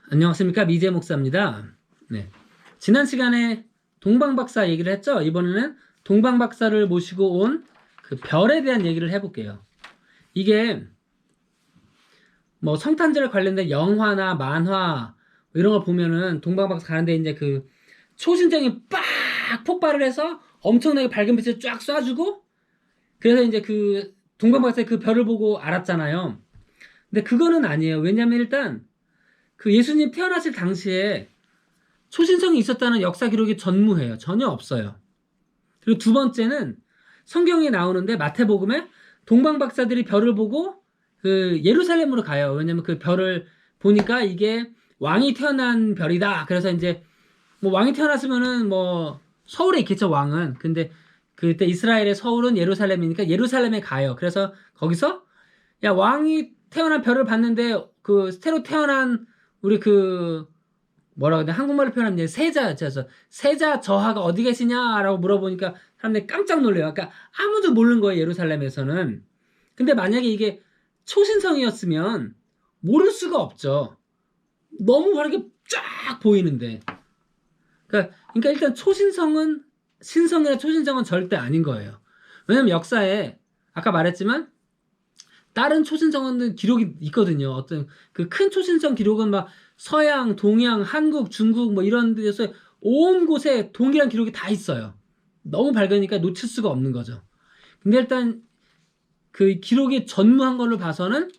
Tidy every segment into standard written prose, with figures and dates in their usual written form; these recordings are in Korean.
안녕하십니까, 미제 목사입니다. 네. 지난 시간에 동방박사 얘기를 했죠. 이번에는 동방박사를 모시고 온 그 별에 대한 얘기를 해볼게요. 이게 뭐 성탄절 관련된 영화나 만화 이런 걸 보면은 동방박사 가는데 이제 그 초신성이 빡 폭발을 해서 엄청나게 밝은 빛을 쫙 쏴주고, 그래서 이제 그 동방박사의 그 별을 보고 알았잖아요. 근데 그거는 아니에요. 왜냐면 일단 그 예수님 태어나실 당시에 초신성이 있었다는 역사 기록이 전무해요. 전혀 없어요. 그리고 두 번째는 성경에 나오는데 마태복음에 동방박사들이 별을 보고 그 예루살렘으로 가요. 왜냐면 그 별을 보니까 이게 왕이 태어난 별이다. 그래서 이제 뭐 왕이 태어났으면은 뭐 서울에 있겠죠, 왕은. 근데 그때 이스라엘의 서울은 예루살렘이니까 예루살렘에 가요. 그래서 거기서 야, 왕이 태어난 별을 봤는데 그 새로 태어난 우리 그 뭐라고 해야 돼? 한국말로 표현하면 이제 세자 저하가 어디 계시냐라고 물어보니까 사람들이 깜짝 놀래요. 그러니까 아무도 모르는 거예요, 예루살렘에서는. 근데 만약에 이게 초신성이었으면 모를 수가 없죠. 너무 다르게 쫙 보이는데. 그러니까 일단 초신성은 신성이나 초신성은 절대 아닌 거예요. 왜냐면 역사에 아까 말했지만 다른 초신성은 기록이 있거든요. 어떤 그 큰 초신성 기록은 막 서양, 동양, 한국, 중국 뭐 이런 데서 온 곳에 동일한 기록이 다 있어요. 너무 밝으니까 놓칠 수가 없는 거죠. 근데 일단 그 기록이 전무한 걸로 봐서는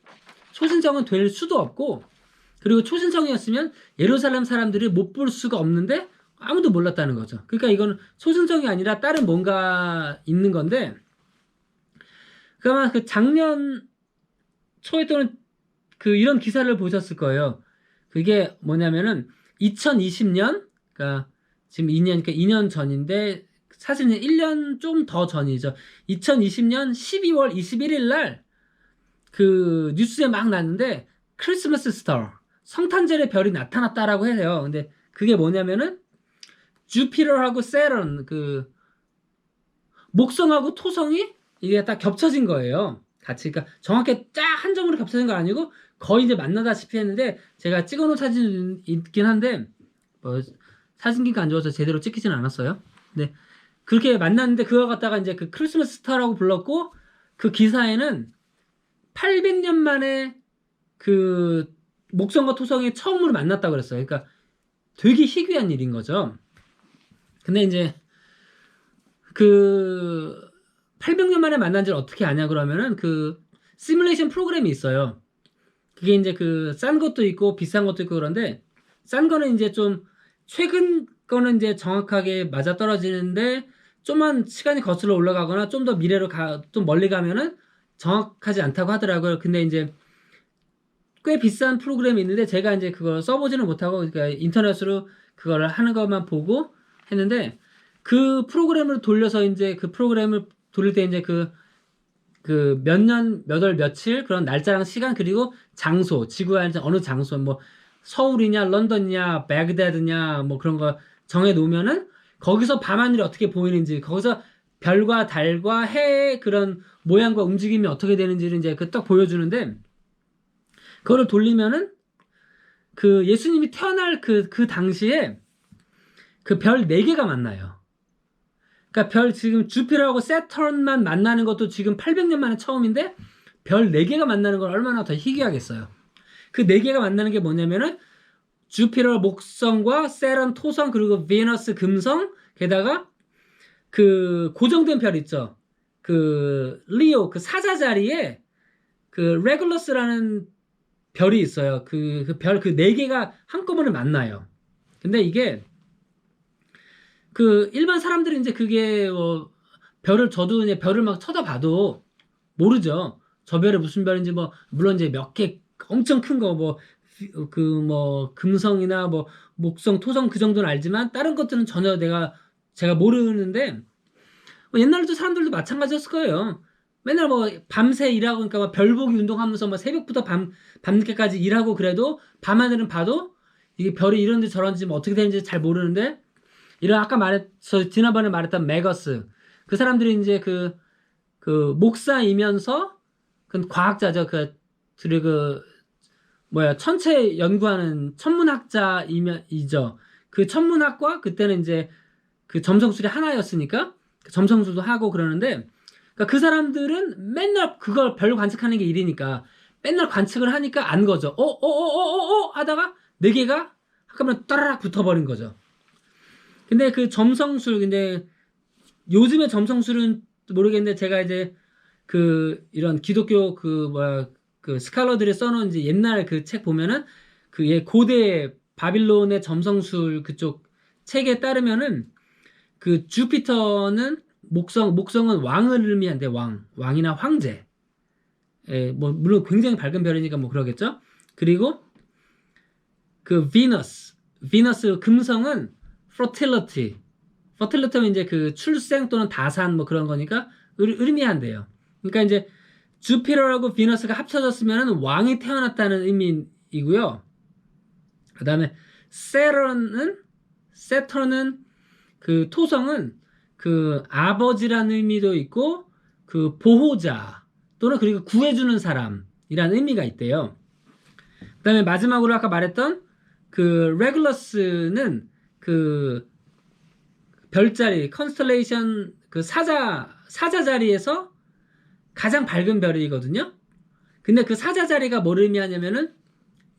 초신성은 될 수도 없고, 그리고 초신성이었으면 예루살렘 사람들이 못 볼 수가 없는데 아무도 몰랐다는 거죠. 그러니까 이건 초신성이 아니라 다른 뭔가 있는 건데, 그러면 그 작년 초에 또는 그 이런 기사를 보셨을 거예요. 그게 뭐냐면은 2020년, 그러니까 지금 2년, 그러니까 2년 전인데 사실은 1년 좀 더 전이죠. 2020년 12월 21일 날 그 뉴스에 막 났는데 크리스마스 스타, 성탄절의 별이 나타났다라고 해요. 근데 그게 뭐냐면은 주피터하고 세런, 그 목성하고 토성이 이게 딱 겹쳐진 거예요. 같이. 그러니까 정확히 딱 한 점으로 겹쳐진 건 아니고 거의 이제 만나다시피 했는데, 제가 찍어놓은 사진 있긴 한데 뭐 사진기가 안 좋아서 제대로 찍히진 않았어요. 근데 그렇게 만났는데 그거 갖다가 이제 그 크리스마스 스타라고 불렀고, 그 기사에는 800년 만에 그 목성과 토성이 처음으로 만났다고 그랬어요. 그러니까 되게 희귀한 일인 거죠. 근데 이제 그 800년 만에 만난 지를 어떻게 아냐 그러면은 그 시뮬레이션 프로그램이 있어요. 그게 이제 그 싼 것도 있고 비싼 것도 있고 그런데, 싼 거는 이제 좀 최근 거는 이제 정확하게 맞아 떨어지는데, 좀만 시간이 거슬러 올라가거나 좀 더 미래로 좀 멀리 가면은 정확하지 않다고 하더라고요. 근데 이제 꽤 비싼 프로그램이 있는데 제가 이제 그걸 써보지는 못하고, 그러니까 인터넷으로 그걸 하는 것만 보고 했는데, 그 프로그램을 돌려서 이제 그 프로그램을 돌릴 때 이제 그 몇 년, 몇 월, 며칠 그런 날짜랑 시간, 그리고 장소, 지구의 어느 장소, 뭐 서울이냐, 런던이냐, 바그다드냐, 뭐 그런 거 정해 놓으면은 거기서 밤하늘이 어떻게 보이는지, 거기서 별과 달과 해의 그런 모양과 움직임이 어떻게 되는지를 이제 그 딱 보여주는데, 그거를 돌리면은 그 예수님이 태어날 그 당시에 그 별 4개가 만나요. 그러니까 별 지금 주피터하고 세턴만 만나는 것도 지금 800년 만에 처음인데, 별 4개가 만나는 건 얼마나 더 희귀하겠어요. 그 4개가 만나는 게 뭐냐면은 주피터 목성과 세런 토성, 그리고 베너스 금성, 게다가 그 고정된 별 있죠. 그 리오, 그 사자 자리에 그 레귤러스라는 별이 있어요. 그 별 그 4개가 한꺼번에 만나요. 근데 이게 그 일반 사람들이 이제 그게 별을, 저도 이제 별을 막 쳐다봐도 모르죠. 저 별이 무슨 별인지. 뭐 물론 이제 몇 개 엄청 큰 거 뭐 그 뭐 금성이나 뭐 목성, 토성 그 정도는 알지만 다른 것들은 전혀 제가 모르는데, 뭐 옛날에도 사람들도 마찬가지였을 거예요. 맨날 뭐 밤새 일하고, 그러니까 별 보기 운동하면서 뭐 새벽부터 밤늦게까지 일하고, 그래도 밤하늘은 봐도 이게 별이 이런지 저런지 뭐 어떻게 되는지 잘 모르는데, 이런 아까 지난번에 말했던 메거스, 그 사람들이 이제 그 목사이면서 그 과학자죠. 그리고 천체 연구하는 천문학자이죠. 그 천문학과 그때는 이제 그 점성술이 하나였으니까 점성술도 하고 그러는데, 그러니까 그 사람들은 맨날 그걸 별 관측하는 게 일이니까 맨날 관측을 하니까 안 거죠. 하다가 네 개가 한꺼번에 따라락 붙어버린 거죠. 근데 그 점성술, 근데 요즘의 점성술은 모르겠는데, 제가 이제 그 이런 기독교 그 스칼러들이 써놓은 이제 옛날 그 책 보면은 그 고대 바빌론의 점성술 그쪽 책에 따르면은 그 주피터는 목성은 왕을 의미한대. 왕이나 황제. 물론 굉장히 밝은 별이니까 뭐 그러겠죠. 그리고 그 비너스 금성은 fertility는 이제 그 출생 또는 다산 뭐 그런 거니까 의미한대요. 그러니까 이제 주피터하고 비너스가 합쳐졌으면 왕이 태어났다는 의미이고요. 그 다음에 세턴은 그 토성은 그 아버지라는 의미도 있고 그 보호자 또는 그리고 구해주는 사람이라는 의미가 있대요. 그 다음에 마지막으로 아까 말했던 그 레귤러스는 그 별자리 컨스텔레이션 그 사자 자리에서 가장 밝은 별이거든요. 근데 그 사자 자리가 뭘 의미하냐면은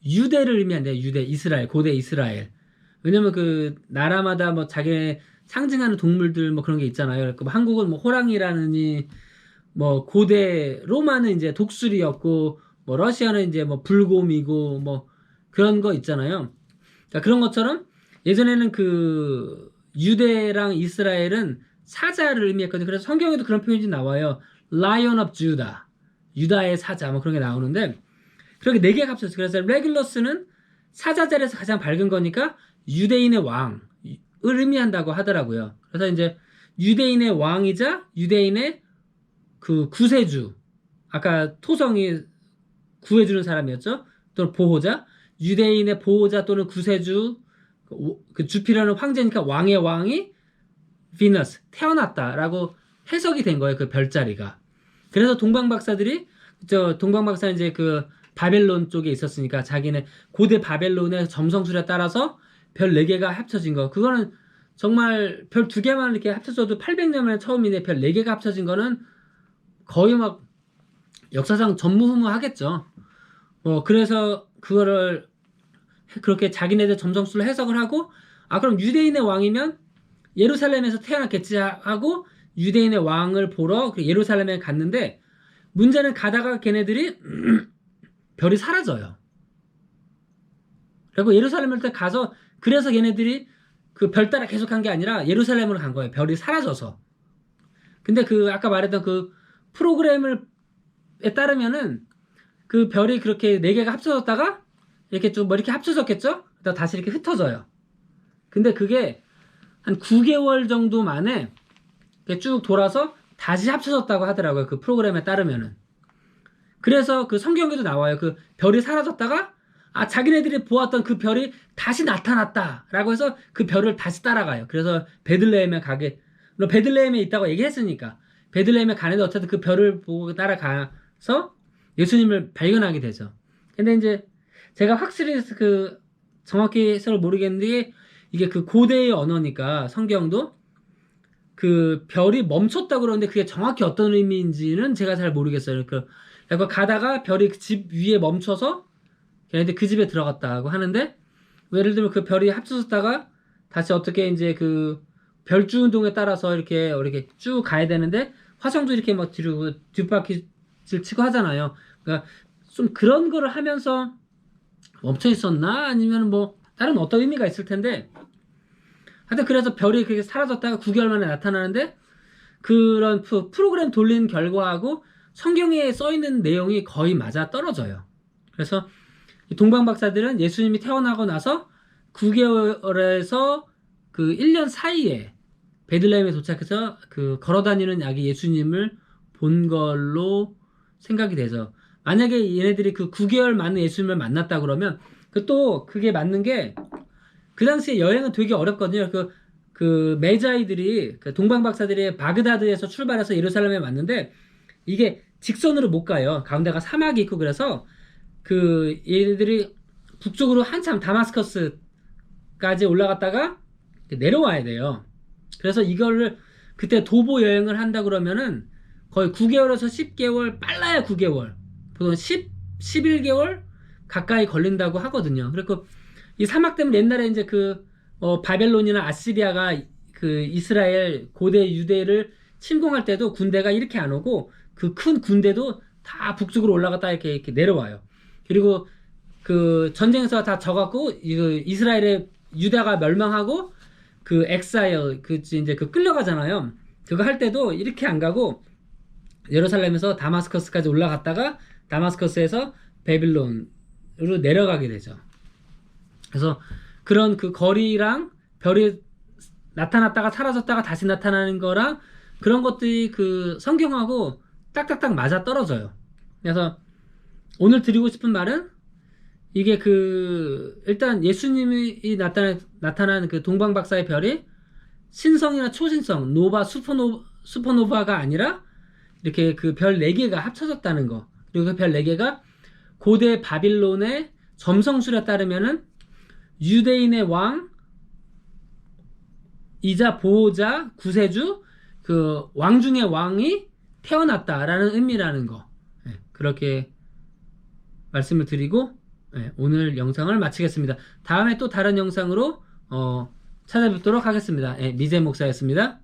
유대를 의미한대요. 이스라엘, 고대 이스라엘. 왜냐면 그 나라마다 뭐 자기 상징하는 동물들 뭐 그런 게 있잖아요. 그러니까 뭐 한국은 뭐 호랑이라느니, 뭐 고대 로마는 이제 독수리였고, 뭐 러시아는 이제 뭐 불곰이고 뭐 그런 거 있잖아요. 그러니까 그런 것처럼 예전에는 그 유대랑 이스라엘은 사자를 의미했거든요. 그래서 성경에도 그런 표현이 나와요. Lion of Judah, 유다의 사자 뭐 그런 게 나오는데, 그렇게 네 개가 합쳐졌어요. 그래서 레귤러스는 사자 자리에서 가장 밝은 거니까 유대인의 왕을 의미한다고 하더라고요. 그래서 이제 유대인의 왕이자 유대인의 그 구세주, 아까 토성이 구해주는 사람이었죠. 또는 보호자, 유대인의 보호자 또는 구세주, 그 주피터는 황제니까 왕의 왕이 비너스, 태어났다라고 해석이 된 거예요. 그 별자리가. 그래서 동방박사는 이제 그 바벨론 쪽에 있었으니까 자기네 고대 바벨론의 점성술에 따라서 별 4개가 합쳐진 거. 그거는 정말 별 2개만 이렇게 합쳐져도 800년 만에 처음인데 별 4개가 합쳐진 거는 거의 막 역사상 전무후무하겠죠. 그래서 그거를 그렇게 자기네들 점성술로 해석을 하고, 그럼 유대인의 왕이면 예루살렘에서 태어났겠지 하고 유대인의 왕을 보러 예루살렘에 갔는데, 문제는 가다가 걔네들이 별이 사라져요. 그리고 예루살렘을 때 가서, 그래서 걔네들이 그 별 따라 계속 간 게 아니라 예루살렘으로 간 거예요. 별이 사라져서. 근데 그 아까 말했던 그 프로그램에 따르면은 그 별이 그렇게 4개가 합쳐졌다가 이렇게 좀 뭐 이렇게 합쳐졌겠죠? 그다가 다시 이렇게 흩어져요. 근데 그게 한 9개월 정도 만에 쭉 돌아서 다시 합쳐졌다고 하더라고요. 그 프로그램에 따르면은. 그래서 그 성경에도 나와요. 그 별이 사라졌다가 자기네들이 보았던 그 별이 다시 나타났다라고 해서 그 별을 다시 따라가요. 그래서 베들레헴에 베들레헴에 있다고 얘기했으니까 베들레헴에 가는데 어쨌든 그 별을 보고 따라가서 예수님을 발견하게 되죠. 근데 이제 제가 확실히 그 정확히 해석을 모르겠는데, 이게 그 고대의 언어니까 성경도 그 별이 멈췄다고 그러는데 그게 정확히 어떤 의미인지는 제가 잘 모르겠어요. 그러니까 가다가 별이 집 위에 멈춰서 걔네들 그 집에 들어갔다고 하는데, 예를 들면 그 별이 합쳐졌다가 다시 어떻게 이제 그 별주 운동에 따라서 이렇게 쭉 가야 되는데 화성도 이렇게 막 뒤로 뒷바퀴질 치고 하잖아요. 그러니까 좀 그런 거를 하면서 멈춰 있었나? 아니면 뭐 다른 어떤 의미가 있을 텐데, 하여튼 그래서 별이 그렇게 사라졌다가 9개월 만에 나타나는데, 그런 프로그램 돌린 결과하고 성경에 써 있는 내용이 거의 맞아 떨어져요. 그래서 동방박사들은 예수님이 태어나고 나서 9개월에서 그 1년 사이에 베들레헴에 도착해서 그 걸어다니는 아기 예수님을 본 걸로 생각이 되죠. 만약에 얘네들이 그 9개월 만에 예수님을 만났다 그러면 그게 맞는 게, 그 당시에 여행은 되게 어렵거든요. 그 메자이들이, 그 동방박사들이 바그다드에서 출발해서 예루살렘에 왔는데 이게 직선으로 못 가요. 가운데가 사막이 있고, 그래서 그 얘들이 북쪽으로 한참 다마스커스까지 올라갔다가 내려와야 돼요. 그래서 이거를 그때 도보 여행을 한다 그러면은 거의 9개월에서 10개월, 빨라야 9개월, 보통 11개월 가까이 걸린다고 하거든요. 그리고 이 사막 때문에 옛날에 이제 바벨론이나 아시리아가 그 이스라엘 고대 유대를 침공할 때도 군대가 이렇게 안 오고 그 큰 군대도 다 북쪽으로 올라갔다 이렇게 내려와요. 그리고 그 전쟁에서 다 져갖고 이스라엘의 유다가 멸망하고 그 엑사일 이제 끌려가잖아요. 그거 할 때도 이렇게 안 가고 예루살렘에서 다마스커스까지 올라갔다가 다마스커스에서 바빌론으로 내려가게 되죠. 그래서 그런 그 거리랑 별이 나타났다가 사라졌다가 다시 나타나는 거랑 그런 것들이 그 성경하고 딱딱딱 맞아 떨어져요. 그래서 오늘 드리고 싶은 말은 이게 일단 예수님이 나타난 그 동방박사의 별이 신성이나 초신성, 노바, 슈퍼노바가 아니라 이렇게 그 별 4개가 합쳐졌다는 거. 그리고 그 별 4개가 고대 바빌론의 점성술에 따르면은 유대인의 왕, 이자 보호자, 구세주, 그 왕 중의 왕이 태어났다라는 의미라는 거. 그렇게 말씀을 드리고 오늘 영상을 마치겠습니다. 다음에 또 다른 영상으로 찾아뵙도록 하겠습니다. 미제 목사였습니다.